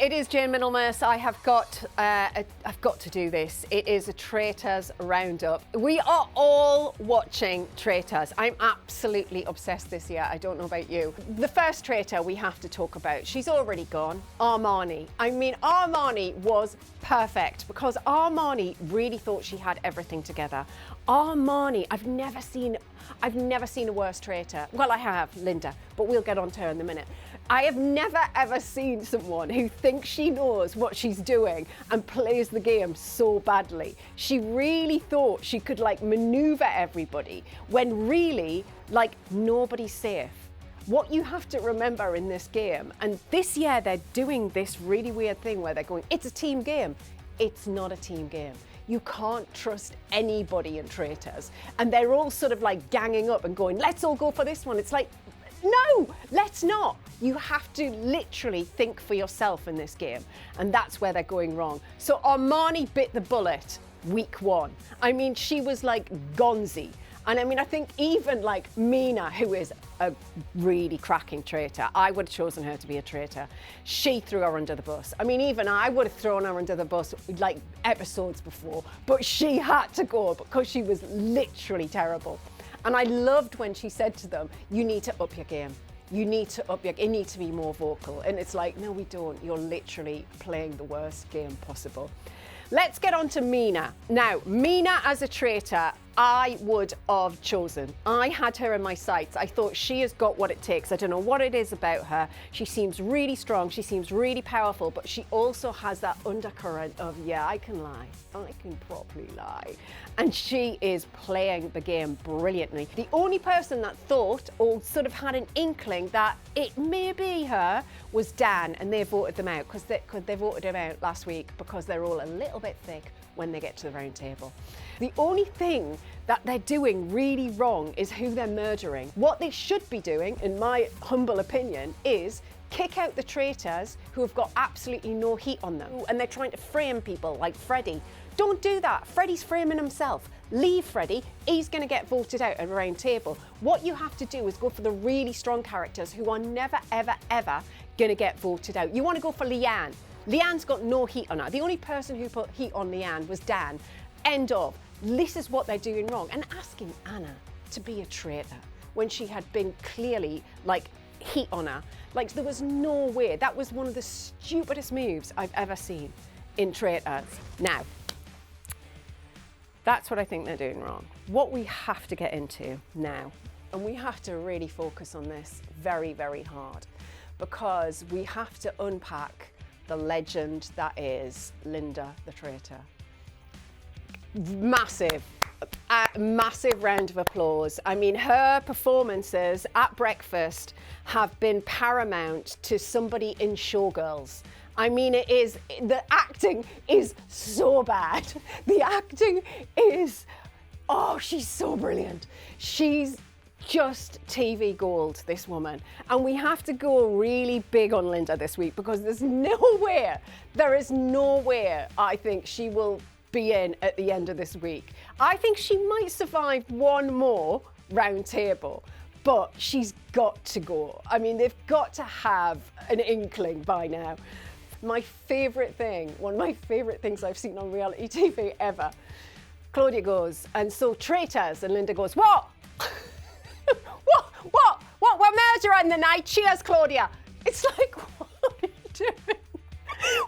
it is Jayne Middlemiss. I've got to do this. It is a Traitors roundup. We are all watching Traitors. I'm absolutely obsessed this year. I don't know about you. The first traitor we have to talk about, she's already gone, Armani. I mean, Armani was perfect because Armani really thought she had everything together. Armani, I've never seen a worse traitor. Well, I have, Linda, but we'll get on to her in a minute. I have never ever seen someone who thinks she knows what she's doing and plays the game so badly. She really thought she could maneuver everybody when really nobody's safe. What you have to remember in this game, and this year they're doing this really weird thing where they're going, it's a team game. It's not a team game. You can't trust anybody in Traitors. And they're all sort of ganging up and going, let's all go for this one. It's like, no, let's not. You have to literally think for yourself in this game. And that's where they're going wrong. So Armani bit the bullet week one. I mean, she was Gonzi. And I mean, I think even Mina, who is a really cracking traitor, I would have chosen her to be a traitor. She threw her under the bus. I mean, even I would have thrown her under the bus episodes before, but she had to go because she was literally terrible. And I loved when she said to them, you need to up your game. You need to be more vocal. And it's like, no, we don't. You're literally playing the worst game possible. Let's get on to Mina. Now, Mina as a traitor, I would have chosen. I had her in my sights. I thought she has got what it takes. I don't know what it is about her. She seems really strong. She seems really powerful, but she also has that undercurrent of, yeah, I can lie. I can properly lie. And she is playing the game brilliantly. The only person that thought or sort of had an inkling that it may be her was Dan, and they voted them out because they voted him out last week because they're all a little bit thick when they get to the round table. The only thing that they're doing really wrong is who they're murdering. What they should be doing, in my humble opinion, is kick out the traitors who have got absolutely no heat on them. And they're trying to frame people like Freddie. Don't do that. Freddie's framing himself. Leave Freddie. He's going to get voted out at a round table. What you have to do is go for the really strong characters who are never, ever, ever going to get voted out. You want to go for Leanne. Leanne's got no heat on her. The only person who put heat on Leanne was Dan. End of. This is what they're doing wrong. And asking Anna to be a traitor when she had been clearly heat on her. There was no way. That was one of the stupidest moves I've ever seen in Traitors. Now, that's what I think they're doing wrong. What we have to get into now, and we have to really focus on this very, very hard, because we have to unpack the legend that is Linda the Traitor. Massive round of applause. I mean, her performances at breakfast have been paramount to somebody in Showgirls. I mean, the acting is so bad. The acting is, she's so brilliant. She's just TV gold, this woman. And we have to go really big on Linda this week because there is nowhere I think she will be in at the end of this week. I think she might survive one more round table, but she's got to go. I mean, they've got to have an inkling by now. My favourite thing, one of my favourite things I've seen on reality TV ever, Claudia goes, and so Traitors, and Linda goes, what? What? We're murdering the night. Cheers, Claudia. It's like, what are you doing?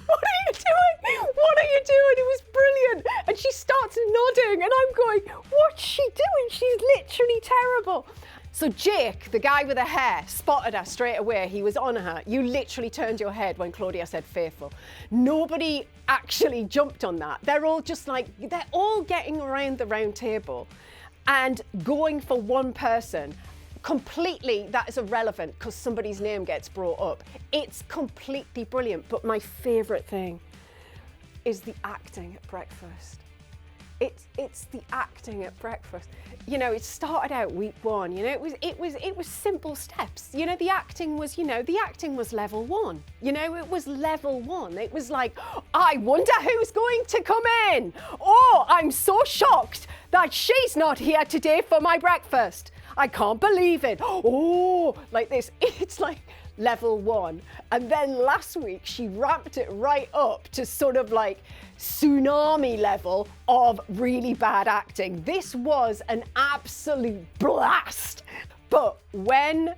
What are you doing? It was brilliant. And she starts nodding and I'm going, what's she doing? She's literally terrible. So Jake, the guy with the hair, spotted her straight away. He was on her. You literally turned your head when Claudia said faithful. Nobody actually jumped on that. They're all just they're all getting around the round table and going for one person. Completely, that is irrelevant because somebody's name gets brought up. It's completely brilliant. But my favourite thing is the acting at breakfast. It's the acting at breakfast. You know, it started out week one. You know, it was simple steps. You know, the acting was level one. You know, it was level one. It was like, I wonder who's going to come in. Oh, I'm so shocked that she's not here today for my breakfast. I can't believe it. Oh, like this. It's like level 1. And then last week, she ramped it right up to sort of like tsunami level of really bad acting. This was an absolute blast. But when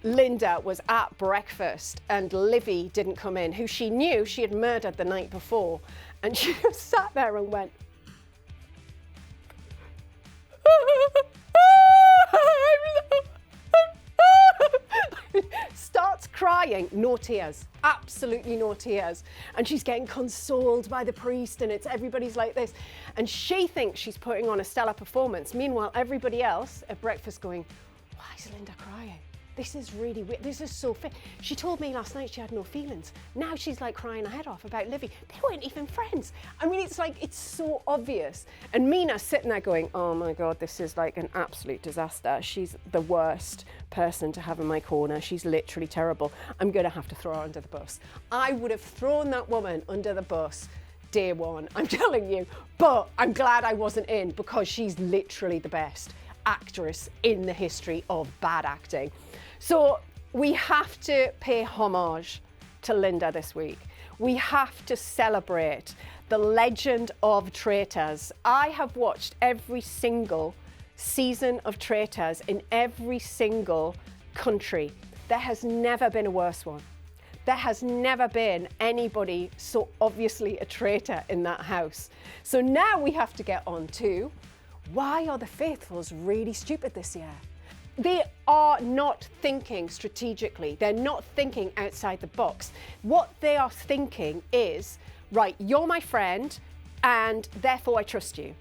Linda was at breakfast and Livy didn't come in, who she knew she had murdered the night before, and she just sat there and went, starts crying, no tears, absolutely no tears. And she's getting consoled by the priest, and everybody's like this. And she thinks she's putting on a stellar performance. Meanwhile, everybody else at breakfast going, why is Linda crying? This is really weird. This is so fit. She told me last night she had no feelings. Now she's like crying her head off about Livy. They weren't even friends. I mean, it's like, it's so obvious. And Mina's sitting there going, oh my God, this is like an absolute disaster. She's the worst person to have in my corner. She's literally terrible. I'm going to have to throw her under the bus. I would have thrown that woman under the bus day one, I'm telling you. But I'm glad I wasn't in, because she's literally the best actress in the history of bad acting. So we have to pay homage to Linda this week. We have to celebrate the legend of Traitors. I have watched every single season of Traitors in every single country. There has never been a worse one. There has never been anybody so obviously a traitor in that house. So now we have to get on to, why are the faithfuls really stupid this year? They are not thinking strategically. They're not thinking outside the box. What they are thinking is, right, you're my friend, and therefore I trust you.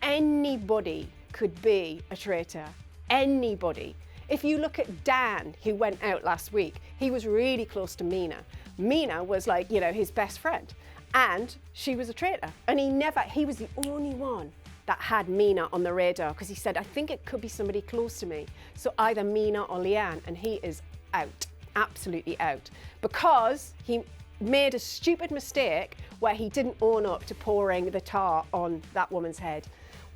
Anybody could be a traitor. Anybody. If you look at Dan, who went out last week, he was really close to Mina. Mina was like, you know, his best friend. And she was a traitor. And he was the only one that had Mina on the radar, because he said, I think it could be somebody close to me. So either Mina or Leanne, and he is out, absolutely out. Because he made a stupid mistake where he didn't own up to pouring the tar on that woman's head.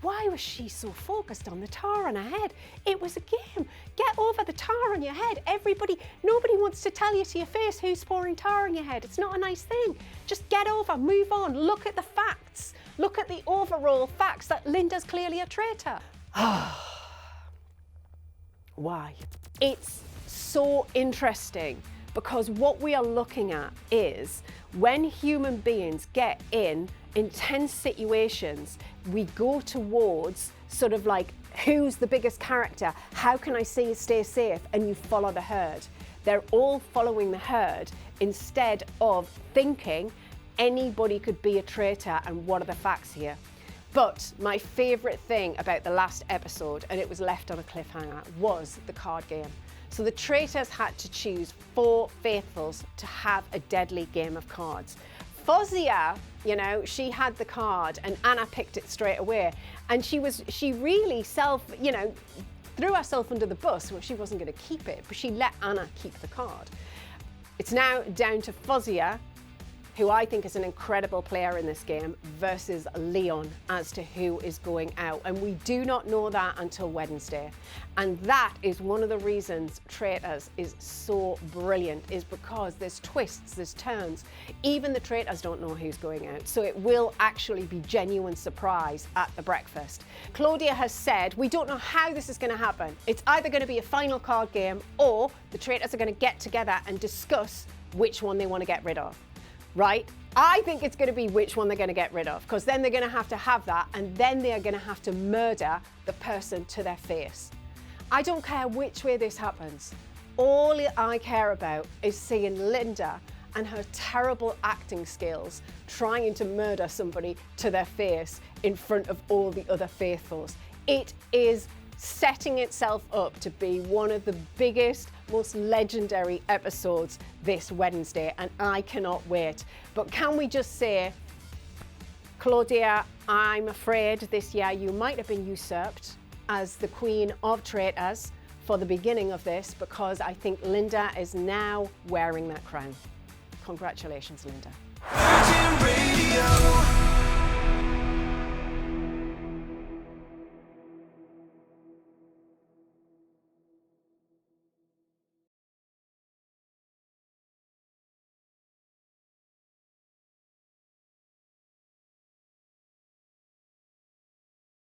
Why was she so focused on the tar on her head? It was a game. Get over the tar on your head. Nobody wants to tell you to your face who's pouring tar on your head. It's not a nice thing. Just get over, move on, look at the facts. Look at the overall facts that Linda's clearly a traitor. Why? It's so interesting, because what we are looking at is when human beings get in intense situations, we go towards sort of like, who's the biggest character? How can I stay safe? And you follow the herd. They're all following the herd instead of thinking anybody could be a traitor and what are the facts here. But my favorite thing about the last episode, and it was left on a cliffhanger, was the card game. So the traitors had to choose 4 faithfuls to have a deadly game of cards. Fozia, you know, she had the card and Anna picked it straight away. And she really threw herself under the bus. Well, she wasn't going to keep it, but she let Anna keep the card. It's now down to Fozia, who I think is an incredible player in this game, versus Leon as to who is going out. And we do not know that until Wednesday. And that is one of the reasons Traitors is so brilliant, is because there's twists, there's turns. Even the traitors don't know who's going out. So it will actually be genuine surprise at the breakfast. Claudia has said, we don't know how this is going to happen. It's either going to be a final card game, or the traitors are going to get together and discuss which one they want to get rid of. Right? I think it's going to be which one they're going to get rid of, because then they're going to have that, and then they are going to have to murder the person to their face. I don't care which way this happens. All I care about is seeing Linda and her terrible acting skills trying to murder somebody to their face in front of all the other faithfuls. It is setting itself up to be one of the biggest, most legendary episodes this Wednesday, and I cannot wait. But can we just say, Claudia, I'm afraid this year you might have been usurped as the Queen of Traitors for the beginning of this, because I think Linda is now wearing that crown. Congratulations, Linda. Virgin Radio.